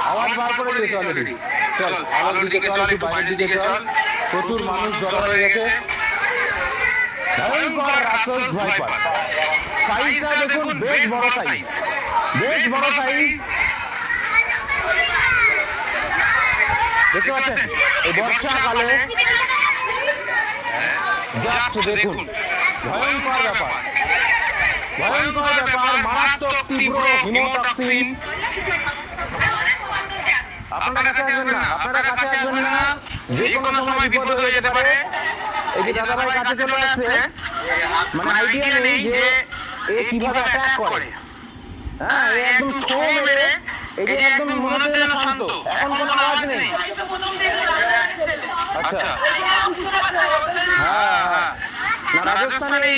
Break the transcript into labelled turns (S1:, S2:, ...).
S1: আওয়াজ বার করে দিয়েছে অলরেডি। চল আলোর দিকে চল, একটু বাইরের দিকে চল। প্রচুর মানুষ জড়ো হয়ে গেছে। ভয়ঙ্কর রাক্ষস ভাইপার। সাইজটা দেখুন, বেশ বড় সাইজ, বেশ বড় সাইজ। দেখতে পাচ্ছেন এই বর্ষাকালে যাচ্ছে, দেখুন ভয়ঙ্কর ব্যাপার, ভয়ঙ্কর ব্যাপার, মারাত্মক তীব্র হিমোটক্সিন। আপনারা কাছে আসবেন না, আপনারা কাছে আসবেন না, যে কোনো সময় বিপদ হয়ে যেতে পারে। এই যে দাদা ভাই কাছে চলে আসছে, মানে আইডিয়া নেই যে এ কিভাবে অ্যাটাক করে। হ্যাঁ, একদম ছো মেরে, এই যে একদম মনে হচ্ছে যেন শান্ত, এখন কোনো আওয়াজ নেই। আচ্ছা, হ্যাঁ হ্যাঁ, না রাজস্থানের এই